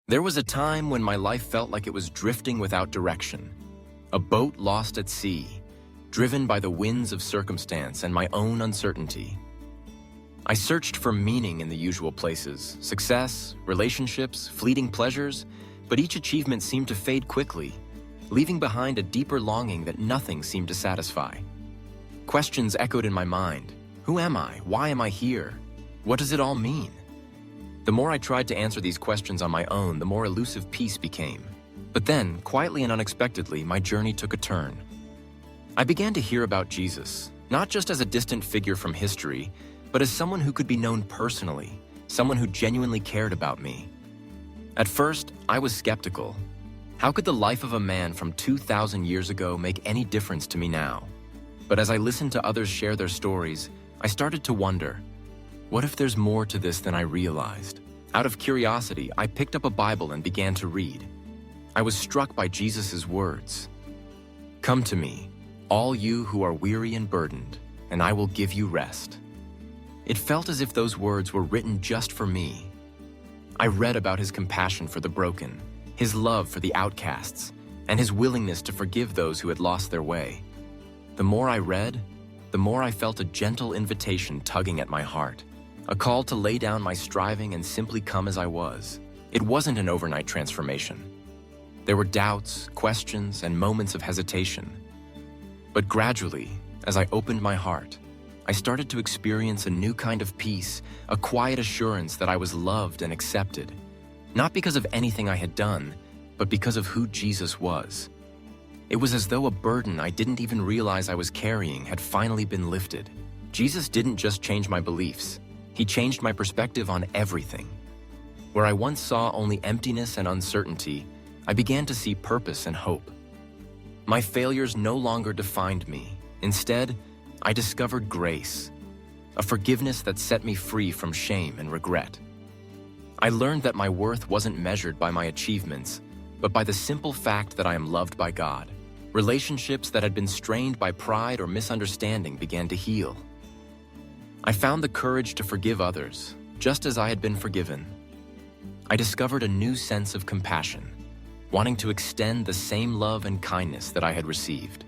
There was a time when my life felt like it was drifting without direction, a boat lost at sea, driven by the winds of circumstance and my own uncertainty. I searched for meaning in the usual places, success, relationships, fleeting pleasures, but each achievement seemed to fade quickly, leaving behind a deeper longing that nothing seemed to satisfy. Questions echoed in my mind. Who am I? Why am I here? What does it all mean? The more I tried to answer these questions on my own, the more elusive peace became. But then, quietly and unexpectedly, my journey took a turn. I began to hear about Jesus, not just as a distant figure from history, but as someone who could be known personally, someone who genuinely cared about me. At first, I was skeptical. How could the life of a man from 2,000 years ago make any difference to me now? But as I listened to others share their stories, I started to wonder, what if there's more to this than I realized? Out of curiosity, I picked up a Bible and began to read. I was struck by Jesus' words. "Come to me, all you who are weary and burdened, and I will give you rest." It felt as if those words were written just for me. I read about his compassion for the broken, his love for the outcasts, and his willingness to forgive those who had lost their way. The more I read, the more I felt a gentle invitation tugging at my heart. A call to lay down my striving and simply come as I was. It wasn't an overnight transformation. There were doubts, questions, and moments of hesitation. But gradually, as I opened my heart, I started to experience a new kind of peace, a quiet assurance that I was loved and accepted, not because of anything I had done, but because of who Jesus was. It was as though a burden I didn't even realize I was carrying had finally been lifted. Jesus didn't just change my beliefs. He changed my perspective on everything. Where I once saw only emptiness and uncertainty, I began to see purpose and hope. My failures no longer defined me. Instead, I discovered grace, a forgiveness that set me free from shame and regret. I learned that my worth wasn't measured by my achievements, but by the simple fact that I am loved by God. Relationships that had been strained by pride or misunderstanding began to heal. I found the courage to forgive others, just as I had been forgiven. I discovered a new sense of compassion, wanting to extend the same love and kindness that I had received.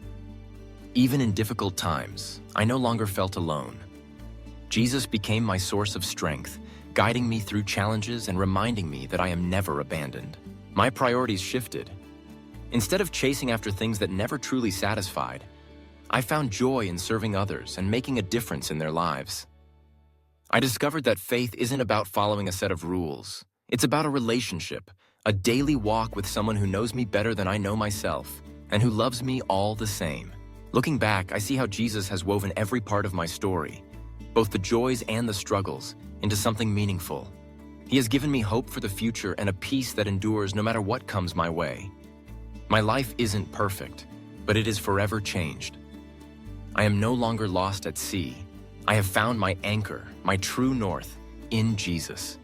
Even in difficult times, I no longer felt alone. Jesus became my source of strength, guiding me through challenges and reminding me that I am never abandoned. My priorities shifted. Instead of chasing after things that never truly satisfied, I found joy in serving others and making a difference in their lives. I discovered that faith isn't about following a set of rules. It's about a relationship, a daily walk with someone who knows me better than I know myself and who loves me all the same. Looking back, I see how Jesus has woven every part of my story, both the joys and the struggles, into something meaningful. He has given me hope for the future and a peace that endures no matter what comes my way. My life isn't perfect, but it is forever changed. I am no longer lost at sea. I have found my anchor, my true north, in Jesus.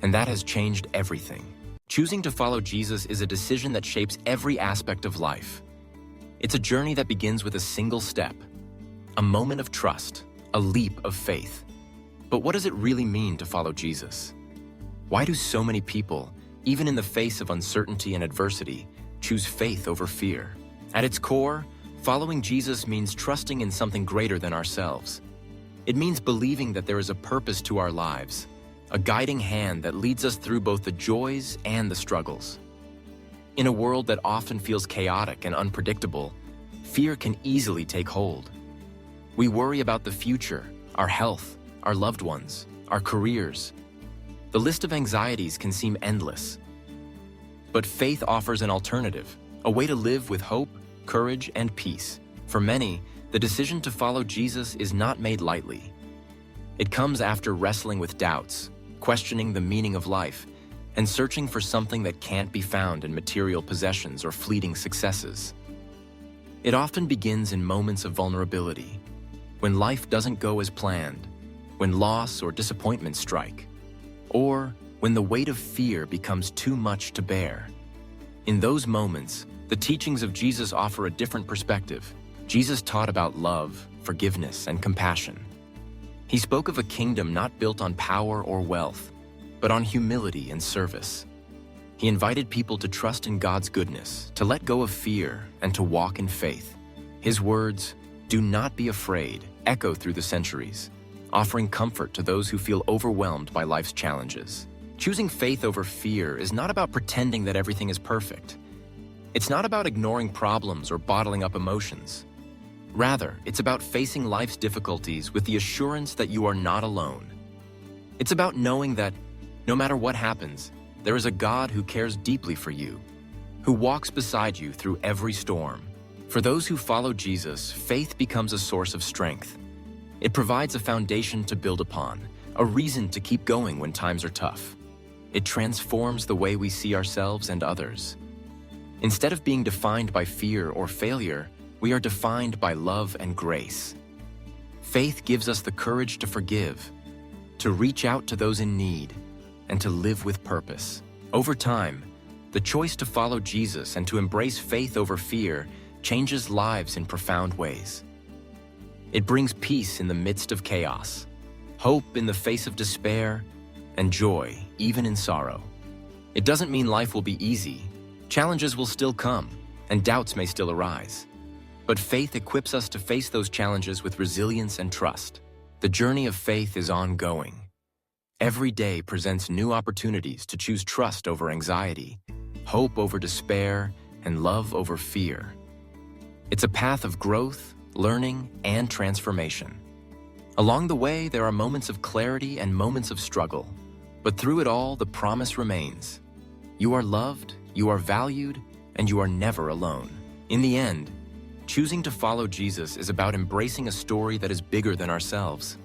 And that has changed everything. Choosing to follow Jesus is a decision that shapes every aspect of life. It's a journey that begins with a single step, a moment of trust, a leap of faith. But what does it really mean to follow Jesus? Why do so many people, even in the face of uncertainty and adversity, choose faith over fear? At its core, following Jesus means trusting in something greater than ourselves. It means believing that there is a purpose to our lives, a guiding hand that leads us through both the joys and the struggles. In a world that often feels chaotic and unpredictable, fear can easily take hold. We worry about the future, our health, our loved ones, our careers. The list of anxieties can seem endless. But faith offers an alternative, a way to live with hope, courage, and peace. For many, the decision to follow Jesus is not made lightly. It comes after wrestling with doubts, questioning the meaning of life, and searching for something that can't be found in material possessions or fleeting successes. It often begins in moments of vulnerability, when life doesn't go as planned, when loss or disappointment strike, or when the weight of fear becomes too much to bear. In those moments, the teachings of Jesus offer a different perspective. Jesus taught about love, forgiveness, and compassion. He spoke of a kingdom not built on power or wealth, but on humility and service. He He invited people to trust in God's goodness, to let go of fear, and to walk in faith. His words, "Do not be afraid," echo through the centuries, offering comfort to those who feel overwhelmed by life's challenges. Choosing faith over fear is not about pretending that everything is perfect. It's not about ignoring problems or bottling up emotions. Rather, it's about facing life's difficulties with the assurance that you are not alone. It's about knowing that, no matter what happens, there is a God who cares deeply for you, who walks beside you through every storm. For those who follow Jesus, faith becomes a source of strength. It provides a foundation to build upon, a reason to keep going when times are tough. It transforms the way we see ourselves and others. Instead of being defined by fear or failure, we are defined by love and grace. Faith gives us the courage to forgive, to reach out to those in need, and to live with purpose. Over time, the choice to follow Jesus and to embrace faith over fear changes lives in profound ways. It brings peace in the midst of chaos, hope in the face of despair, and joy even in sorrow. It doesn't mean life will be easy. Challenges will still come, and doubts may still arise. But faith equips us to face those challenges with resilience and trust. The journey of faith is ongoing. Every day presents new opportunities to choose trust over anxiety, hope over despair, and love over fear. It's a path of growth, learning, and transformation. Along the way, there are moments of clarity and moments of struggle, but through it all, the promise remains. You are loved, you are valued, and you are never alone. In the end, choosing to follow Jesus is about embracing a story that is bigger than ourselves.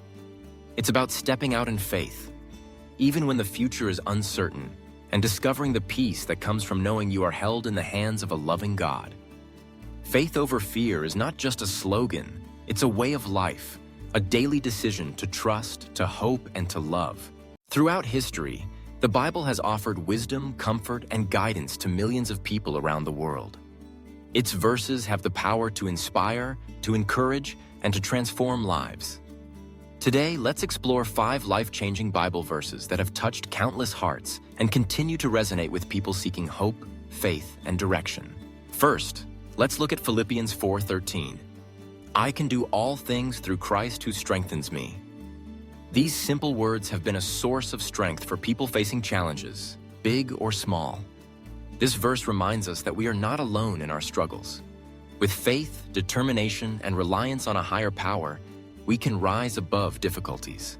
It's about stepping out in faith, even when the future is uncertain, and discovering the peace that comes from knowing you are held in the hands of a loving God. Faith over fear is not just a slogan, it's a way of life, a daily decision to trust, to hope, and to love. Throughout history, the Bible has offered wisdom, comfort, and guidance to millions of people around the world. Its verses have the power to inspire, to encourage, and to transform lives. Today, let's explore 5 life-changing Bible verses that have touched countless hearts and continue to resonate with people seeking hope, faith, and direction. First, let's look at Philippians 4:13. "I can do all things through Christ who strengthens me." These simple words have been a source of strength for people facing challenges, big or small. This verse reminds us that we are not alone in our struggles. With faith, determination, and reliance on a higher power, we can rise above difficulties.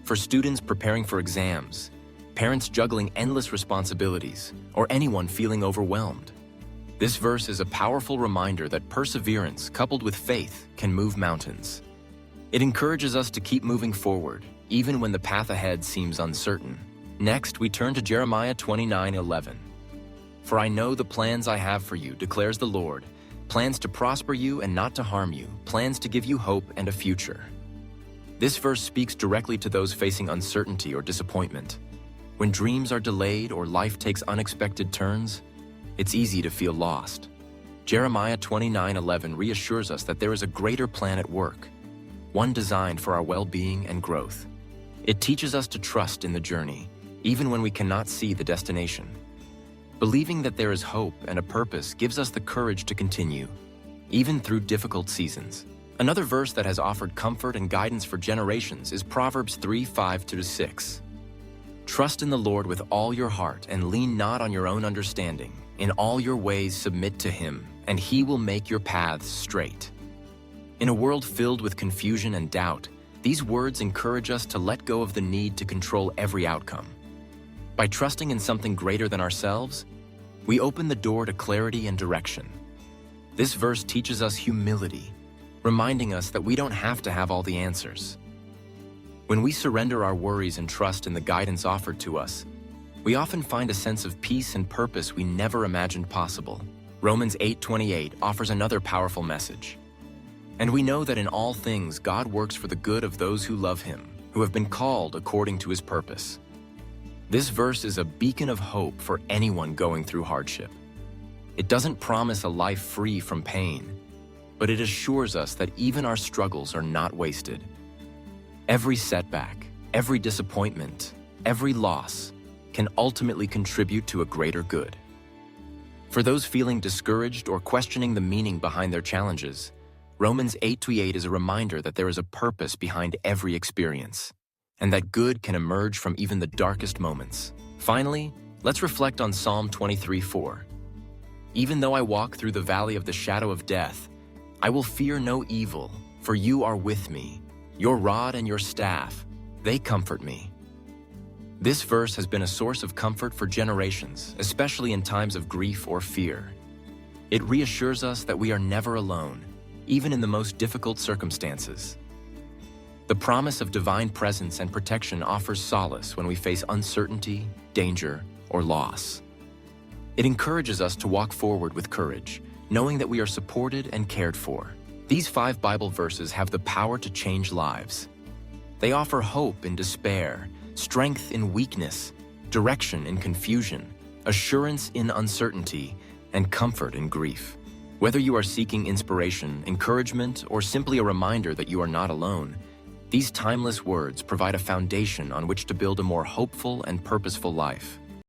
For students preparing for exams, parents juggling endless responsibilities, or anyone feeling overwhelmed, this verse is a powerful reminder that perseverance coupled with faith can move mountains. It encourages us to keep moving forward, even when the path ahead seems uncertain. Next, we turn to Jeremiah 29:11. "For I know the plans I have for you, declares the Lord, plans to prosper you and not to harm you, plans to give you hope and a future." This verse speaks directly to those facing uncertainty or disappointment. When dreams are delayed or life takes unexpected turns, it's easy to feel lost. Jeremiah 29:11 reassures us that there is a greater plan at work, one designed for our well-being and growth. It teaches us to trust in the journey, even when we cannot see the destination. Believing that there is hope and a purpose gives us the courage to continue, even through difficult seasons. Another verse that has offered comfort and guidance for generations is Proverbs 3:5-6. "Trust in the Lord with all your heart and lean not on your own understanding. In all your ways submit to Him, and He will make your paths straight." In a world filled with confusion and doubt, these words encourage us to let go of the need to control every outcome. By trusting in something greater than ourselves, we open the door to clarity and direction. This verse teaches us humility, reminding us that we don't have to have all the answers. When we surrender our worries and trust in the guidance offered to us, we often find a sense of peace and purpose we never imagined possible. Romans 8:28 offers another powerful message. "And we know that in all things God works for the good of those who love Him, who have been called according to His purpose." This verse is a beacon of hope for anyone going through hardship. It doesn't promise a life free from pain, but it assures us that even our struggles are not wasted. Every setback, every disappointment, every loss can ultimately contribute to a greater good. For those feeling discouraged or questioning the meaning behind their challenges, Romans 8:8 is a reminder that there is a purpose behind every experience, and that good can emerge from even the darkest moments. Finally, let's reflect on Psalm 23:4. Even though I walk through the valley of the shadow of death, I will fear no evil, for you are with me. Your rod and your staff, they comfort me. This verse has been a source of comfort for generations, especially in times of grief or fear. It reassures us that we are never alone, even in the most difficult circumstances. The promise of divine presence and protection offers solace when we face uncertainty, danger, or loss. It encourages us to walk forward with courage, knowing that we are supported and cared for. These 5 Bible verses have the power to change lives. They offer hope in despair, strength in weakness, direction in confusion, assurance in uncertainty, and comfort in grief. Whether you are seeking inspiration, encouragement, or simply a reminder that you are not alone, these timeless words provide a foundation on which to build a more hopeful and purposeful life.